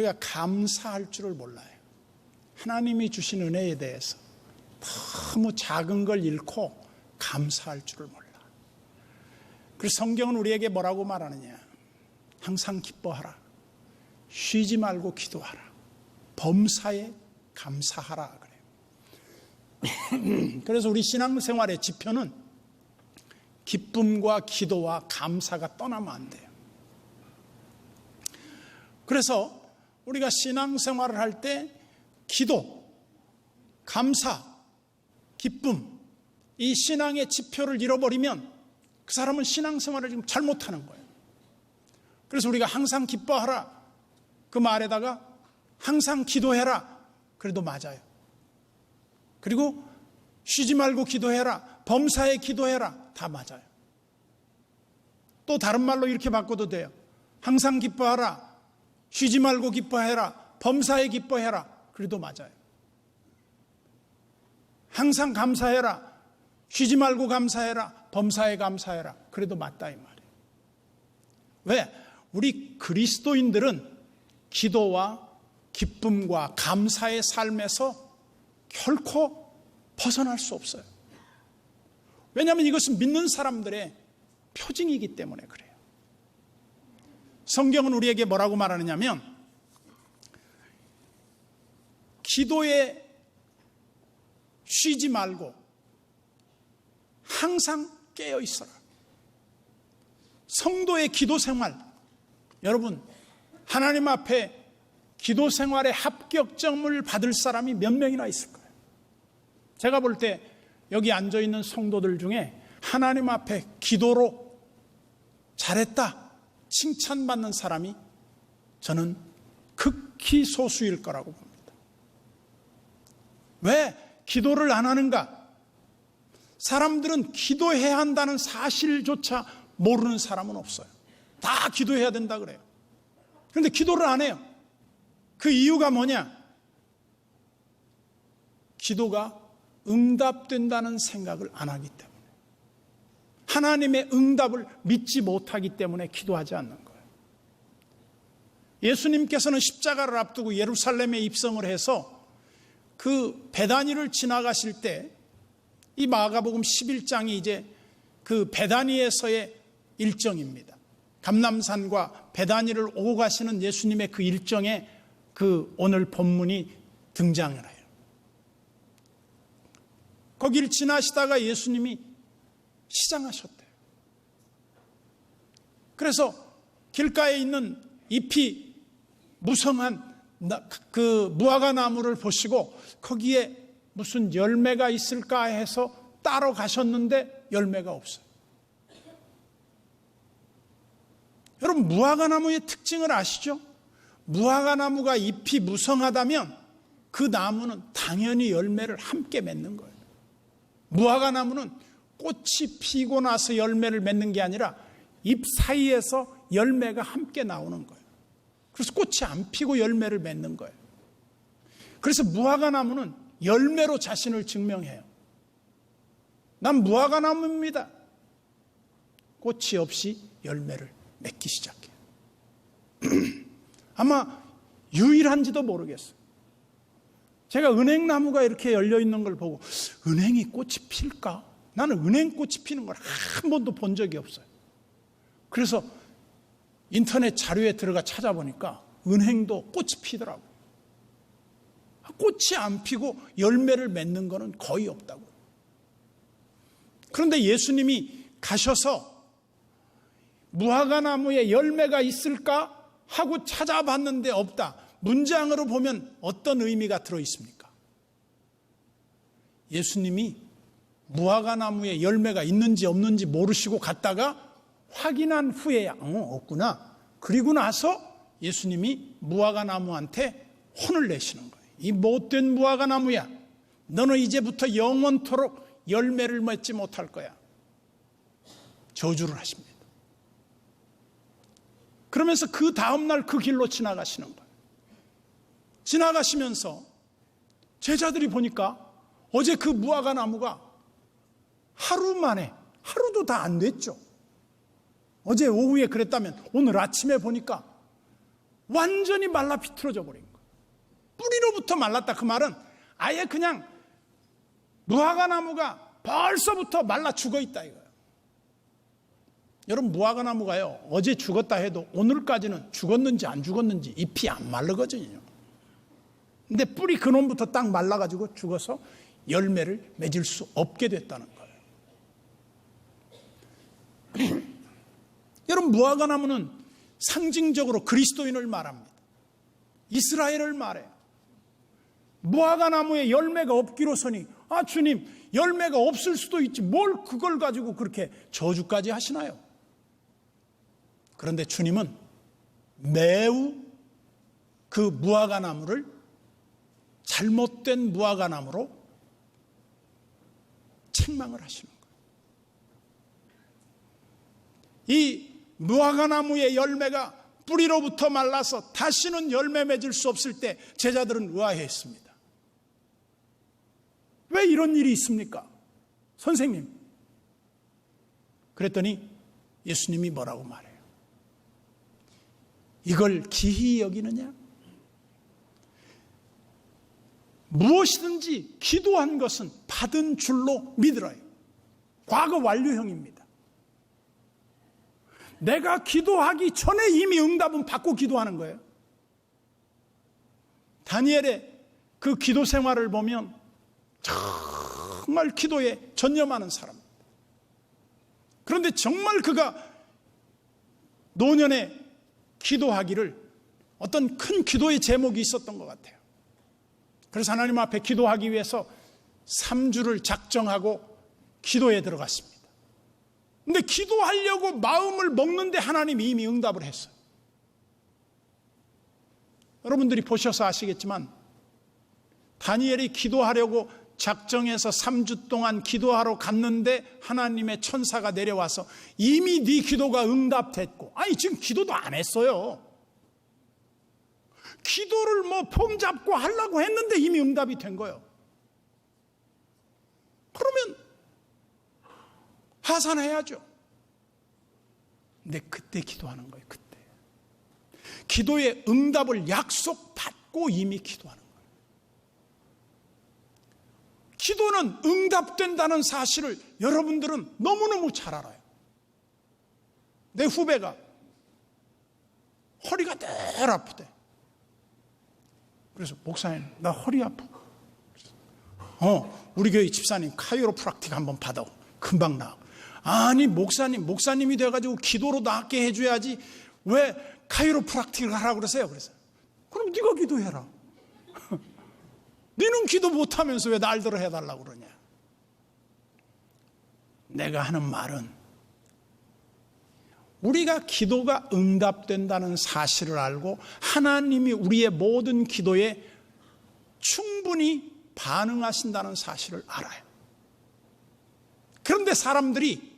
우리가 감사할 줄을 몰라요. 하나님이 주신 은혜에 대해서 너무 작은 걸 잃고 감사할 줄을 몰라. 그래서 성경은 우리에게 뭐라고 말하느냐? 항상 기뻐하라. 쉬지 말고 기도하라. 범사에 감사하라 그래요. 그래서 우리 신앙생활의 지표는 기쁨과 기도와 감사가 떠나면 안 돼요. 그래서 우리가 신앙생활을 할 때 기도, 감사, 기쁨, 이 신앙의 지표를 잃어버리면 그 사람은 신앙생활을 지금 잘못하는 거예요. 그래서 우리가 항상 기뻐하라 그 말에다가 항상 기도해라 그래도 맞아요. 그리고 쉬지 말고 기도해라, 범사에 기도해라 다 맞아요. 또 다른 말로 이렇게 바꿔도 돼요. 항상 기뻐하라, 쉬지 말고 기뻐해라, 범사에 기뻐해라 그래도 맞아요. 항상 감사해라, 쉬지 말고 감사해라, 범사에 감사해라 그래도 맞다 이 말이에요. 왜? 우리 그리스도인들은 기도와 기쁨과 감사의 삶에서 결코 벗어날 수 없어요. 왜냐하면 이것은 믿는 사람들의 표징이기 때문에 그래요. 성경은 우리에게 뭐라고 말하느냐면 기도에 쉬지 말고 항상 깨어 있어라. 성도의 기도 생활, 여러분 하나님 앞에 기도 생활의 합격점을 받을 사람이 몇 명이나 있을 거예요. 제가 볼 때 여기 앉아있는 성도들 중에 하나님 앞에 기도로 잘했다 칭찬받는 사람이 저는 극히 소수일 거라고 봅니다. 왜 기도를 안 하는가? 사람들은 기도해야 한다는 사실조차 모르는 사람은 없어요. 다 기도해야 된다 그래요. 그런데 기도를 안 해요. 그 이유가 뭐냐? 기도가 응답된다는 생각을 안 하기 때문에, 하나님의 응답을 믿지 못하기 때문에 기도하지 않는 거예요. 예수님께서는 십자가를 앞두고 예루살렘에 입성을 해서 그 베다니를 지나가실 때 이 마가복음 11장이 이제 그 베다니에서의 일정입니다. 감람산과 베다니를 오고 가시는 예수님의 그 일정에 그 오늘 본문이 등장을 해요. 거기를 지나시다가 예수님이 시장하셨대요. 그래서 길가에 있는 잎이 무성한 그 무화과 나무를 보시고 거기에 무슨 열매가 있을까 해서 따러 가셨는데 열매가 없어요. 여러분 무화과 나무의 특징을 아시죠? 무화과 나무가 잎이 무성하다면 그 나무는 당연히 열매를 함께 맺는 거예요. 무화과 나무는 꽃이 피고 나서 열매를 맺는 게 아니라 잎 사이에서 열매가 함께 나오는 거예요. 그래서 꽃이 안 피고 열매를 맺는 거예요. 그래서 무화과 나무는 열매로 자신을 증명해요. 난 무화과 나무입니다. 꽃이 없이 열매를 맺기 시작해요. 아마 유일한지도 모르겠어요. 제가 은행나무가 이렇게 열려있는 걸 보고 은행이 꽃이 필까? 나는 은행꽃이 피는 걸 한 번도 본 적이 없어요. 그래서 인터넷 자료에 들어가 찾아보니까 은행도 꽃이 피더라고요. 꽃이 안 피고 열매를 맺는 거는 거의 없다고요. 그런데 예수님이 가셔서 무화과 나무에 열매가 있을까 하고 찾아봤는데 없다. 문장으로 보면 어떤 의미가 들어있습니까? 예수님이 무화과 나무에 열매가 있는지 없는지 모르시고 갔다가 확인한 후에야 없구나. 그리고 나서 예수님이 무화과 나무한테 혼을 내시는 거예요. 이 못된 무화과 나무야, 너는 이제부터 영원토록 열매를 맺지 못할 거야. 저주를 하십니다. 그러면서 그 다음날 그 길로 지나가시는 거예요. 지나가시면서 제자들이 보니까 어제 그 무화과 나무가 하루 만에, 하루도 다 안 됐죠. 어제 오후에 그랬다면 오늘 아침에 보니까 완전히 말라 비틀어져 버린 거예요. 뿌리로부터 말랐다. 그 말은 아예 그냥 무화과나무가 벌써부터 말라 죽어 있다 이거예요. 여러분, 무화과나무가요, 어제 죽었다 해도 오늘까지는 죽었는지 안 죽었는지 잎이 안 마르거든요. 근데 뿌리 근원부터 딱 말라가지고 죽어서 열매를 맺을 수 없게 됐다는 거예요. 여러분, 무화과나무는 상징적으로 그리스도인을 말합니다. 이스라엘을 말해요. 무화과나무에 열매가 없기로서니, 아, 주님, 열매가 없을 수도 있지 뭘 그걸 가지고 그렇게 저주까지 하시나요? 그런데 주님은 매우 그 무화과나무를 잘못된 무화과나무로 책망을 하시는 거예요. 이 무화과나무의 열매가 뿌리로부터 말라서 다시는 열매 맺을 수 없을 때 제자들은 의아해했습니다. 왜 이런 일이 있습니까? 선생님. 그랬더니 예수님이 뭐라고 말해요? 이걸 기히 여기느냐? 무엇이든지 기도한 것은 받은 줄로 믿으라요. 과거 완료형입니다. 내가 기도하기 전에 이미 응답은 받고 기도하는 거예요. 다니엘의 그 기도 생활을 보면 정말 기도에 전념하는 사람. 그런데 정말 그가 노년에 기도하기를 어떤 큰 기도의 제목이 있었던 것 같아요. 그래서 하나님 앞에 기도하기 위해서 3주를 작정하고 기도에 들어갔습니다. 근데 기도하려고 마음을 먹는데 하나님이 이미 응답을 했어요. 여러분들이 보셔서 아시겠지만 다니엘이 기도하려고 작정해서 3주 동안 기도하러 갔는데 하나님의 천사가 내려와서 이미 네 기도가 응답됐고, 아니 지금 기도도 안 했어요. 기도를 폼 잡고 하려고 했는데 이미 응답이 된 거예요. 그러면 하산해야죠. 근데 그때 기도하는 거예요. 그때 기도의 응답을 약속받고 이미 기도하는 거예요. 기도는 응답된다는 사실을 여러분들은 너무너무 잘 알아요. 내 후배가 허리가 늘 아프대. 그래서 목사님, 나 허리 아파. 우리 교회 집사님 카이로프락틱 한번 받아. 금방 나아. 아니 목사님이 돼가지고 기도로 낫게 해줘야지 왜 카이로프락틱을 하라고 그러세요? 그래서 그럼 네가 기도해라. 너는 기도 못하면서 왜 날들어 해달라고 그러냐. 내가 하는 말은 우리가 기도가 응답된다는 사실을 알고 하나님이 우리의 모든 기도에 충분히 반응하신다는 사실을 알아요. 그런데 사람들이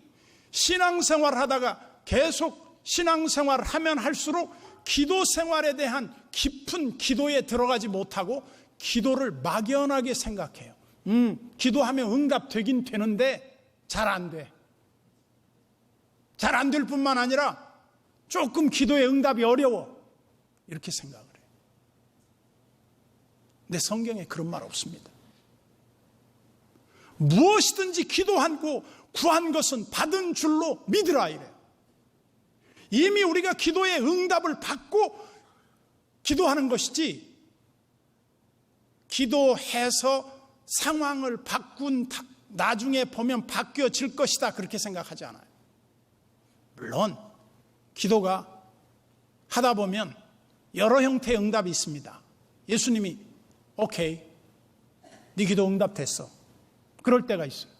신앙생활을 하다가 계속 신앙생활을 하면 할수록 기도 생활에 대한 깊은 기도에 들어가지 못하고 기도를 막연하게 생각해요. 기도하면 응답되긴 되는데 잘 안 돼. 잘 안 될 뿐만 아니라 조금 기도에 응답이 어려워. 이렇게 생각을 해요. 근데 성경에 그런 말 없습니다. 무엇이든지 기도하고 구한 것은 받은 줄로 믿으라 이래요. 이미 우리가 기도의 응답을 받고 기도하는 것이지 기도해서 상황을 바꾼 나중에 보면 바뀌어질 것이다 그렇게 생각하지 않아요. 물론 기도가 하다 보면 여러 형태의 응답이 있습니다. 예수님이 오케이, 네 기도 응답됐어. 그럴 때가 있어요.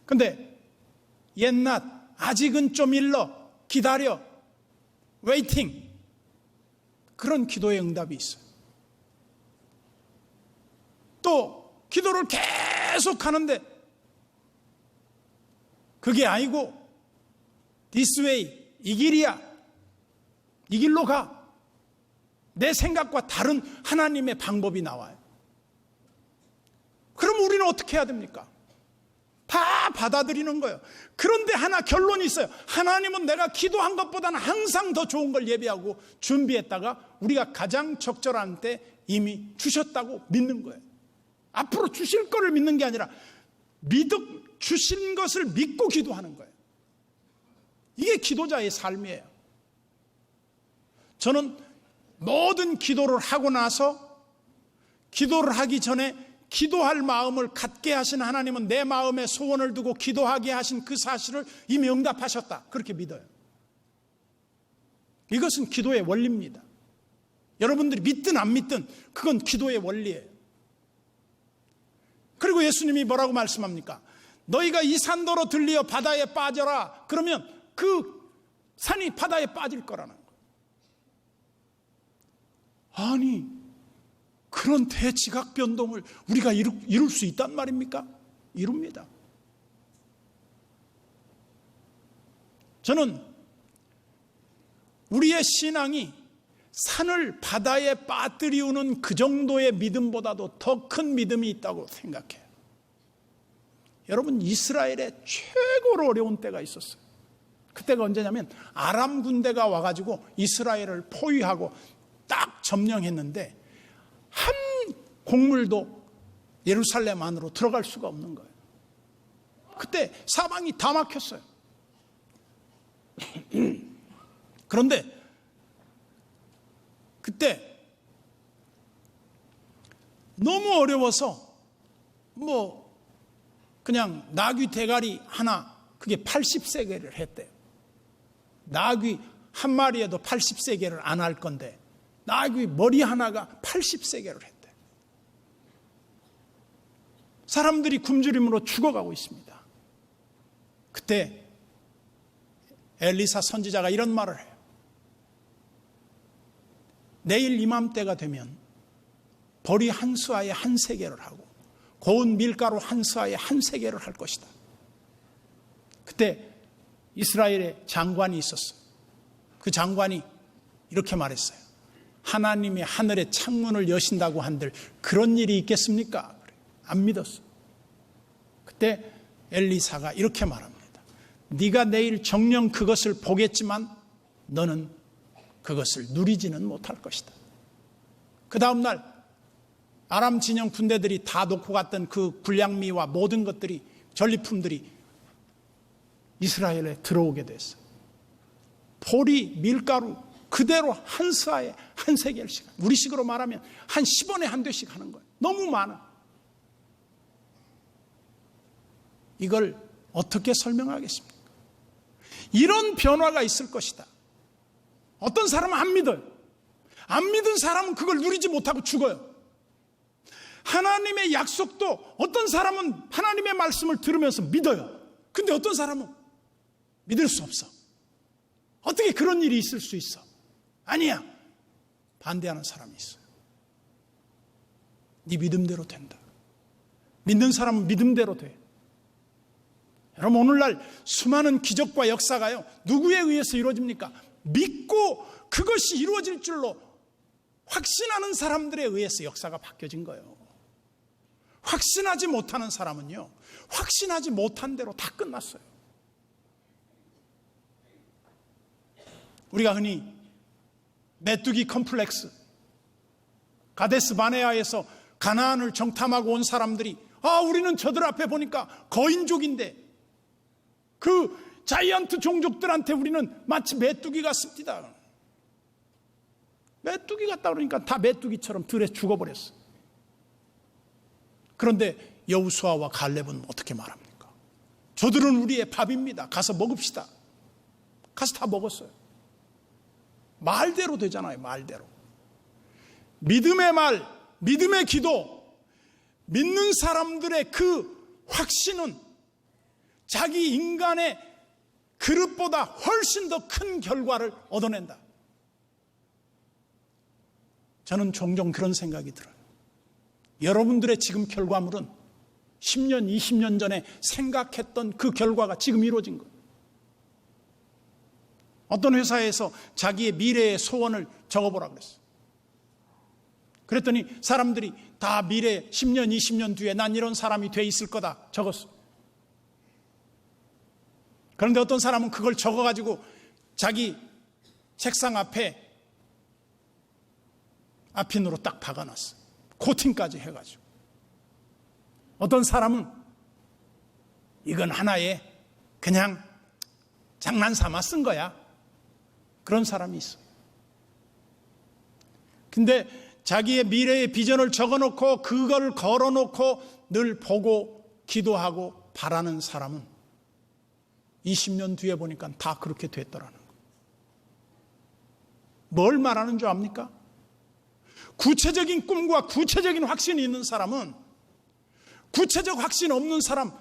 근데 옛날 아직은 좀 일러 기다려 웨이팅 그런 기도의 응답이 있어요. 또 기도를 계속 하는데 그게 아니고 this way 이 길이야 이 길로 가 내 생각과 다른 하나님의 방법이 나와요. 그럼 우리는 어떻게 해야 됩니까? 다 다 받아들이는 거예요. 그런데 하나 결론이 있어요. 하나님은 내가 기도한 것보다는 항상 더 좋은 걸 예비하고 준비했다가 우리가 가장 적절한 때 이미 주셨다고 믿는 거예요. 앞으로 주실 거를 믿는 게 아니라 주신 것을 믿고 기도하는 거예요. 이게 기도자의 삶이에요. 저는 모든 기도를 하고 나서 기도를 하기 전에 기도할 마음을 갖게 하신 하나님은 내 마음에 소원을 두고 기도하게 하신 그 사실을 이미 응답하셨다. 그렇게 믿어요. 이것은 기도의 원리입니다. 여러분들이 믿든 안 믿든 그건 기도의 원리예요. 그리고 예수님이 뭐라고 말씀합니까? 너희가 이 산도로 들리어 바다에 빠져라. 그러면 그 산이 바다에 빠질 거라는 거예요. 아니, 그런 대지각 변동을 우리가 이룰 수 있단 말입니까? 이룹니다. 저는 우리의 신앙이 산을 바다에 빠뜨리우는 그 정도의 믿음보다도 더 큰 믿음이 있다고 생각해요. 여러분, 이스라엘에 최고로 어려운 때가 있었어요. 그때가 언제냐면 아람 군대가 와가지고 이스라엘을 포위하고 딱 점령했는데 한 곡물도 예루살렘 안으로 들어갈 수가 없는 거예요. 그때 사방이 다 막혔어요. 그런데 그때 너무 어려워서 그냥 나귀 대가리 하나 그게 80세겔을 했대요. 나귀 한 마리에도 80세겔을 안 할 건데 나귀 머리 하나가 80세겔을 했대요. 사람들이 굶주림으로 죽어가고 있습니다. 그때 엘리사 선지자가 이런 말을 해요. 내일 이맘때가 되면 보리 한 수아에 한 세겔을 하고 고운 밀가루 한 수아에 한 세겔을 할 것이다. 그때 이스라엘의 장관이 있었어요. 그 장관이 이렇게 말했어요. 하나님이 하늘의 창문을 여신다고 한들 그런 일이 있겠습니까? 안 믿었어요. 그때 엘리사가 이렇게 말합니다. 네가 내일 정녕 그것을 보겠지만 너는 그것을 누리지는 못할 것이다. 그 다음 날 아람 진영 군대들이 다 놓고 갔던 그 군량미와 모든 것들이 전리품들이 이스라엘에 들어오게 됐어요. 보리, 밀가루 그대로 한 스아에 한 세겔씩, 우리식으로 말하면 한 10원에 한 대씩 하는 거예요. 너무 많아. 이걸 어떻게 설명하겠습니까? 이런 변화가 있을 것이다. 어떤 사람은 안 믿어요. 안 믿은 사람은 그걸 누리지 못하고 죽어요. 하나님의 약속도 어떤 사람은 하나님의 말씀을 들으면서 믿어요. 근데 어떤 사람은 믿을 수 없어. 어떻게 그런 일이 있을 수 있어? 아니야. 반대하는 사람이 있어요. 네 믿음대로 된다. 믿는 사람은 믿음대로 돼. 여러분, 오늘날 수많은 기적과 역사가요, 누구에 의해서 이루어집니까? 믿고 그것이 이루어질 줄로 확신하는 사람들에 의해서 역사가 바뀌어진 거예요. 확신하지 못하는 사람은요, 확신하지 못한 대로 다 끝났어요. 우리가 흔히 메뚜기 컴플렉스, 가데스 바네아에서 가나안을 정탐하고 온 사람들이 우리는 저들 앞에 보니까 거인족인데 그 자이언트 종족들한테 우리는 마치 메뚜기 같습니다. 메뚜기 같다 그러니까 다 메뚜기처럼 들에 죽어버렸어. 그런데 여호수아와 갈렙은 어떻게 말합니까? 저들은 우리의 밥입니다. 가서 먹읍시다. 가서 다 먹었어요. 말대로 되잖아요. 말대로. 믿음의 말, 믿음의 기도, 믿는 사람들의 그 확신은 자기 인간의 그릇보다 훨씬 더 큰 결과를 얻어낸다. 저는 종종 그런 생각이 들어요. 여러분들의 지금 결과물은 10년, 20년 전에 생각했던 그 결과가 지금 이루어진 거예요. 어떤 회사에서 자기의 미래의 소원을 적어보라 그랬어요. 그랬더니 사람들이 다 미래 10년, 20년 뒤에 난 이런 사람이 돼 있을 거다 적었어요. 그런데 어떤 사람은 그걸 적어가지고 자기 책상 앞에 앞핀으로 딱 박아놨어. 코팅까지 해가지고. 어떤 사람은 이건 하나의 그냥 장난삼아 쓴 거야. 그런 사람이 있어. 근데 자기의 미래의 비전을 적어놓고 그걸 걸어놓고 늘 보고 기도하고 바라는 사람은 20년 뒤에 보니까 다 그렇게 됐더라는 거예요. 뭘 말하는 줄 압니까? 구체적인 꿈과 구체적인 확신이 있는 사람은 구체적 확신 없는 사람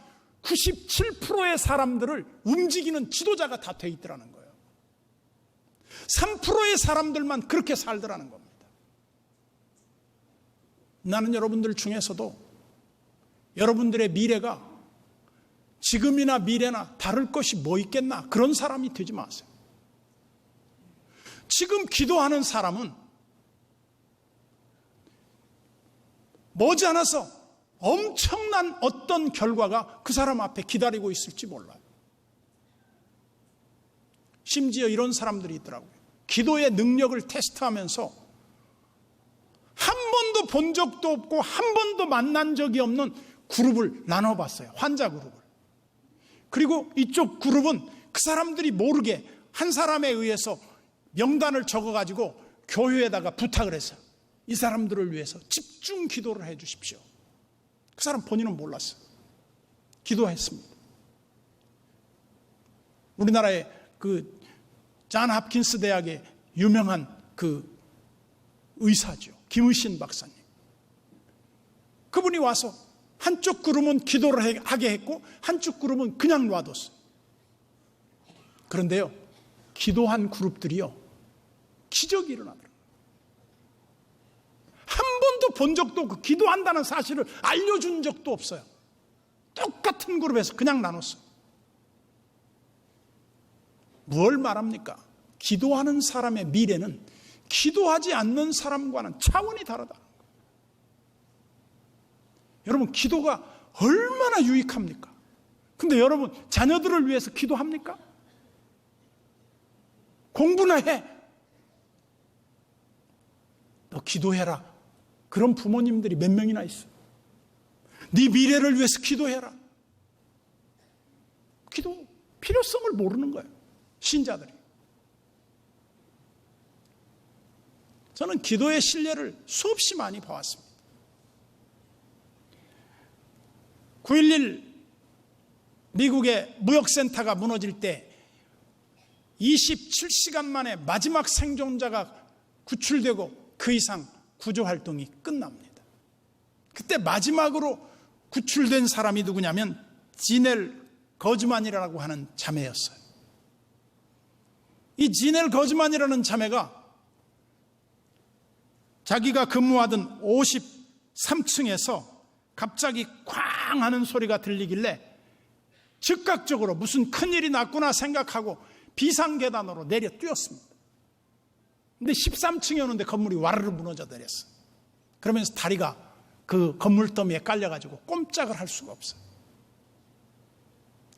97%의 사람들을 움직이는 지도자가 다 돼 있더라는 거예요. 3%의 사람들만 그렇게 살더라는 겁니다. 나는 여러분들 중에서도 여러분들의 미래가 지금이나 미래나 다를 것이 뭐 있겠나 그런 사람이 되지 마세요. 지금 기도하는 사람은 머지않아서 엄청난 어떤 결과가 그 사람 앞에 기다리고 있을지 몰라요. 심지어 이런 사람들이 있더라고요. 기도의 능력을 테스트하면서 한 번도 본 적도 없고 한 번도 만난 적이 없는 그룹을 나눠봤어요. 환자 그룹을. 그리고 이쪽 그룹은 그 사람들이 모르게 한 사람에 의해서 명단을 적어가지고 교회에다가 부탁을 했어요. 이 사람들을 위해서 집중 기도를 해 주십시오. 그 사람 본인은 몰랐어요. 기도했습니다. 우리나라의 그 존 홉킨스 대학의 유명한 그 의사죠. 김의신 박사님. 그분이 와서 한쪽 그룹은 기도를 하게 했고 한쪽 그룹은 그냥 놔뒀어요. 그런데요, 기도한 그룹들이요, 기적이 일어나더라고요. 한 번도 본 적도 없고 기도한다는 사실을 알려준 적도 없어요. 똑같은 그룹에서 그냥 나눴어요. 뭘 말합니까? 기도하는 사람의 미래는 기도하지 않는 사람과는 차원이 다르다. 여러분, 기도가 얼마나 유익합니까? 근데 여러분, 자녀들을 위해서 기도합니까? 공부나 해. 너 기도해라. 그런 부모님들이 몇 명이나 있어. 네 미래를 위해서 기도해라. 기도 필요성을 모르는 거예요. 신자들이. 저는 기도의 신뢰를 수없이 많이 봐왔습니다. 9.11 미국의 무역센터가 무너질 때 27시간 만에 마지막 생존자가 구출되고 그 이상 구조활동이 끝납니다. 그때 마지막으로 구출된 사람이 누구냐면 지넬 거즈만이라고 하는 자매였어요. 이 지넬 거즈만이라는 자매가 자기가 근무하던 53층에서 갑자기 쾅 하는 소리가 들리길래 즉각적으로 무슨 큰일이 났구나 생각하고 비상계단으로 내려 뛰었습니다. 근데 13층이었는데 건물이 와르르 무너져 내렸어요. 그러면서 다리가 그 건물 더미에 깔려가지고 꼼짝을 할 수가 없어요.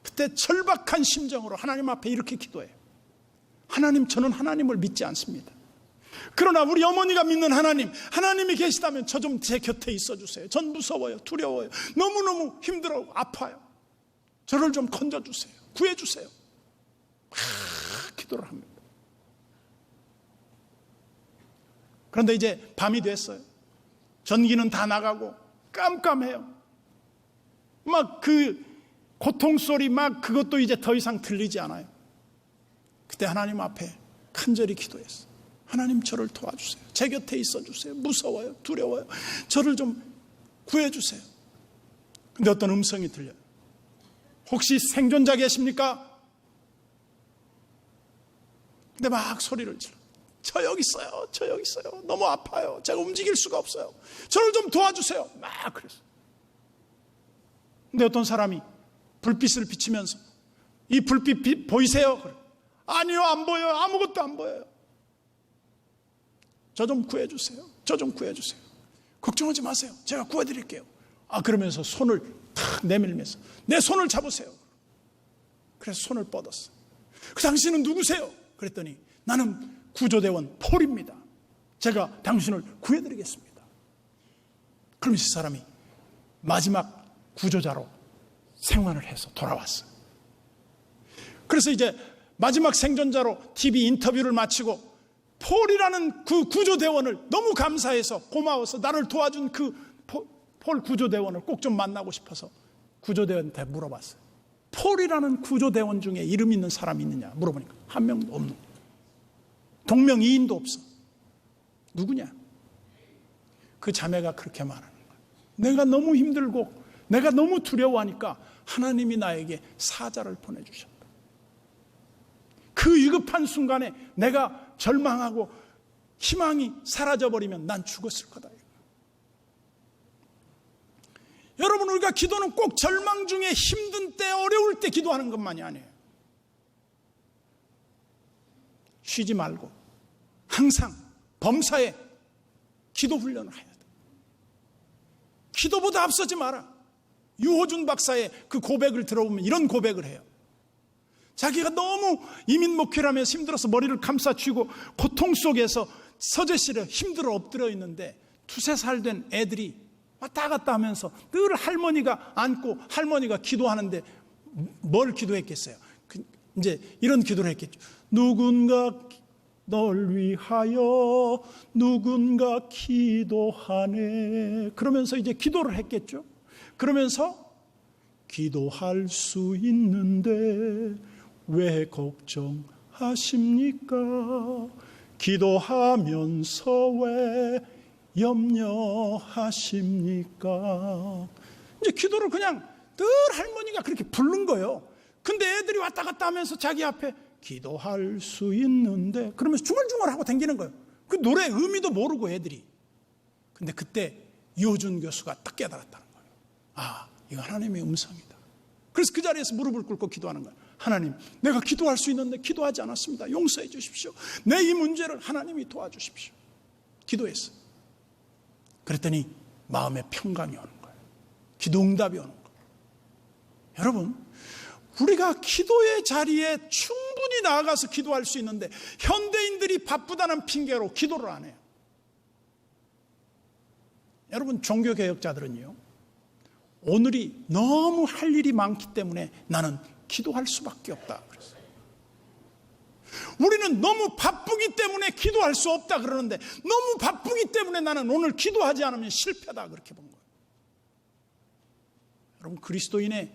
그때 절박한 심정으로 하나님 앞에 이렇게 기도해요. 하나님, 저는 하나님을 믿지 않습니다. 그러나 우리 어머니가 믿는 하나님, 하나님이 계시다면 저 좀 제 곁에 있어 주세요. 전 무서워요, 두려워요, 너무너무 힘들어, 아파요. 저를 좀 건져주세요, 구해주세요. 기도를 합니다. 그런데 이제 밤이 됐어요. 전기는 다 나가고 깜깜해요. 막 그 고통소리 막 그것도 이제 더 이상 들리지 않아요. 그때 하나님 앞에 간절히 기도했어요. 하나님, 저를 도와주세요. 제 곁에 있어 주세요. 무서워요, 두려워요. 저를 좀 구해주세요. 근데 어떤 음성이 들려요. 혹시 생존자 계십니까? 근데 막 소리를 질러. 저 여기 있어요. 저 여기 있어요. 너무 아파요. 제가 움직일 수가 없어요. 저를 좀 도와주세요. 막 그랬어요. 근데 어떤 사람이 불빛을 비치면서 이 불빛 보이세요? 그래. 아니요, 안 보여요. 아무것도 안 보여요. 저 좀 구해주세요. 저 좀 구해주세요. 걱정하지 마세요. 제가 구해드릴게요. 그러면서 손을 탁 내밀면서 내 손을 잡으세요. 그래서 손을 뻗었어. 그 당신은 누구세요? 그랬더니 나는 구조대원 폴입니다. 제가 당신을 구해드리겠습니다. 그러면서 이 사람이 마지막 구조자로 생還을 해서 돌아왔어요. 그래서 이제 마지막 생존자로 TV 인터뷰를 마치고 폴이라는 그 구조대원을 너무 감사해서 고마워서 나를 도와준 그 폴 구조대원을 꼭 좀 만나고 싶어서 구조대원한테 물어봤어요. 폴이라는 구조대원 중에 이름 있는 사람이 있느냐 물어보니까 한 명도 없는 거예요. 동명이인도 없어. 누구냐? 그 자매가 그렇게 말하는 거예요. 내가 너무 힘들고 내가 너무 두려워하니까 하나님이 나에게 사자를 보내주셨다. 그 위급한 순간에 내가 절망하고 희망이 사라져버리면 난 죽었을 거다. 여러분, 우리가 기도는 꼭 절망 중에 힘든 때, 어려울 때 기도하는 것만이 아니에요. 쉬지 말고 항상 범사에 기도 훈련을 해야 돼. 기도보다 앞서지 마라. 유호준 박사의 그 고백을 들어보면 이런 고백을 해요. 자기가 너무 이민 목회를 하면서 힘들어서 머리를 감싸쥐고 고통 속에서 서재실에 힘들어 엎드려 있는데 2-3살 된 애들이 왔다 갔다 하면서 늘 할머니가 안고 할머니가 기도하는데 뭘 기도했겠어요? 이제 이런 기도를 했겠죠. 누군가 널 위하여 누군가 기도하네. 그러면서 이제 기도를 했겠죠. 그러면서 기도할 수 있는데 왜 걱정하십니까? 기도하면서 왜 염려하십니까? 이제 기도를 그냥 늘 할머니가 그렇게 부른 거예요. 근데 애들이 왔다 갔다 하면서 자기 앞에 기도할 수 있는데 그러면서 중얼중얼하고 다니는 거예요. 그 노래 의미도 모르고 애들이. 근데 그때 유호준 교수가 딱 깨달았다는 거예요. 아, 이거 하나님의 음성이다. 그래서 그 자리에서 무릎을 꿇고 기도하는 거예요. 하나님, 내가 기도할 수 있는데 기도하지 않았습니다. 용서해 주십시오. 내 이 문제를 하나님이 도와주십시오. 기도했어요. 그랬더니 마음에 평강이 오는 거예요. 기도 응답이 오는 거예요. 여러분, 우리가 기도의 자리에 충분히 나아가서 기도할 수 있는데 현대인들이 바쁘다는 핑계로 기도를 안 해요. 여러분, 종교개혁자들은요, 오늘이 너무 할 일이 많기 때문에 나는 기도할 수밖에 없다 그랬어요. 우리는 너무 바쁘기 때문에 기도할 수 없다 그러는데 너무 바쁘기 때문에 나는 오늘 기도하지 않으면 실패다 그렇게 본 거예요. 여러분, 그리스도인의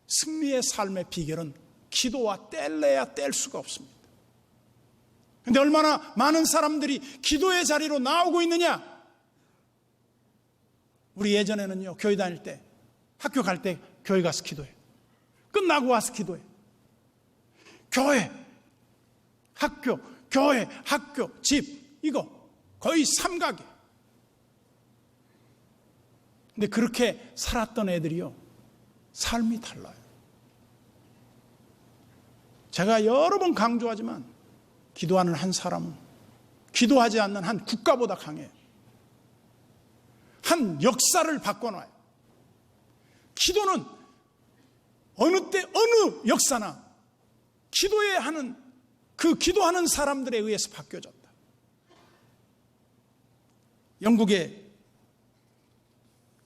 승리의 삶의 비결은 기도와 뗄래야 뗄 수가 없습니다. 그런데 얼마나 많은 사람들이 기도의 자리로 나오고 있느냐? 우리 예전에는요, 교회 다닐 때 학교 갈 때 교회 가서 기도해. 끝나고 와서 기도해. 교회, 학교, 교회, 학교, 집, 이거 거의 삼각이에요. 근데 그렇게 살았던 애들이요, 삶이 달라요. 제가 여러 번 강조하지만 기도하는 한 사람은 기도하지 않는 한 국가보다 강해요. 한 역사를 바꿔놔요. 기도는 어느 때 어느 역사나 기도해야 하는 그 기도하는 사람들에 의해서 바뀌어졌다. 영국의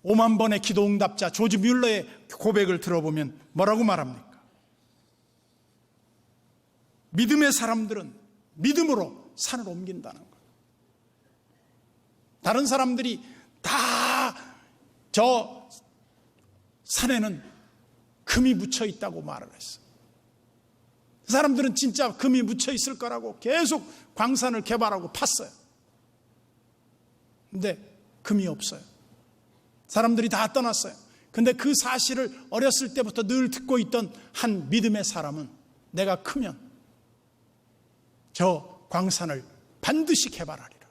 5만 번의 기도 응답자 조지 뮬러의 고백을 들어보면 뭐라고 말합니까? 믿음의 사람들은 믿음으로 산을 옮긴다는 거예요. 다른 사람들이 다 저 산에는 금이 묻혀 있다고 말을 했어요. 그 사람들은 진짜 금이 묻혀 있을 거라고 계속 광산을 개발하고 팠어요. 근데 금이 없어요. 사람들이 다 떠났어요. 근데 그 사실을 어렸을 때부터 늘 듣고 있던 한 믿음의 사람은 내가 크면 저 광산을 반드시 개발하리라.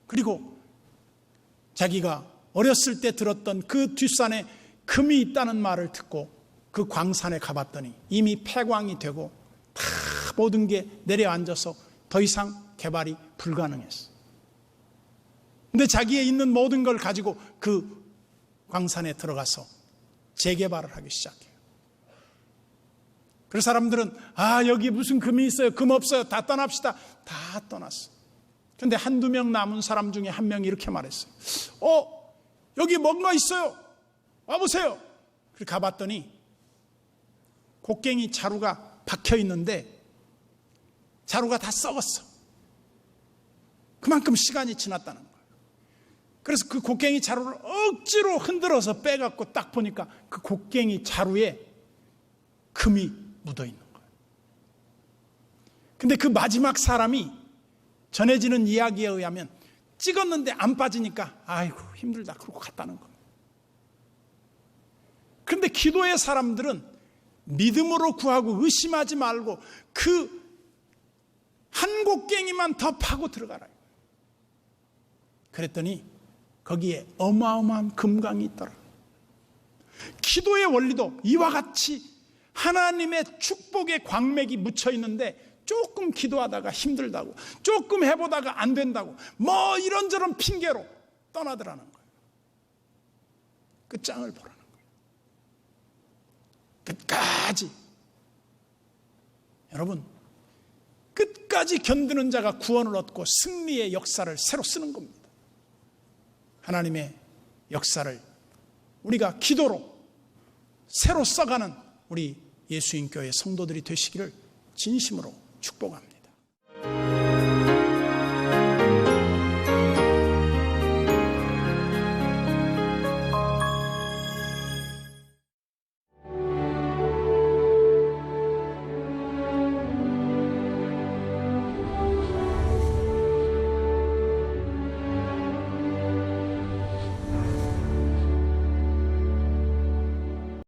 그리고 자기가 어렸을 때 들었던 그 뒷산에 금이 있다는 말을 듣고 그 광산에 가봤더니 이미 폐광이 되고 다 모든 게 내려앉아서 더 이상 개발이 불가능했어. 근데 자기의 있는 모든 걸 가지고 그 광산에 들어가서 재개발을 하기 시작해요. 그 사람들은 여기 무슨 금이 있어요, 금 없어요, 다 떠납시다. 다 떠났어. 그런데 한두 명 남은 사람 중에 한 명이 이렇게 말했어요. 여기 뭔가 있어요, 와보세요. 그렇게 가봤더니 곡괭이 자루가 박혀 있는데 자루가 다 썩었어. 그만큼 시간이 지났다는 거예요. 그래서 그 곡괭이 자루를 억지로 흔들어서 빼갖고 딱 보니까 그 곡괭이 자루에 금이 묻어 있는 거예요. 근데 그 마지막 사람이 전해지는 이야기에 의하면 찍었는데 안 빠지니까 아이고 힘들다 그러고 갔다는 겁니다. 그런데 기도의 사람들은 믿음으로 구하고 의심하지 말고 그 한 곡괭이만 더 파고 들어가라. 그랬더니 거기에 어마어마한 금강이 있더라. 기도의 원리도 이와 같이 하나님의 축복의 광맥이 묻혀 있는데 조금 기도하다가 힘들다고, 조금 해보다가 안 된다고, 뭐 이런저런 핑계로 떠나더라는 거예요. 끝장을 보라는 거예요. 끝까지. 여러분, 끝까지 견디는 자가 구원을 얻고 승리의 역사를 새로 쓰는 겁니다. 하나님의 역사를 우리가 기도로 새로 써가는 우리 예수님교회 성도들이 되시기를 진심으로 축복합니다.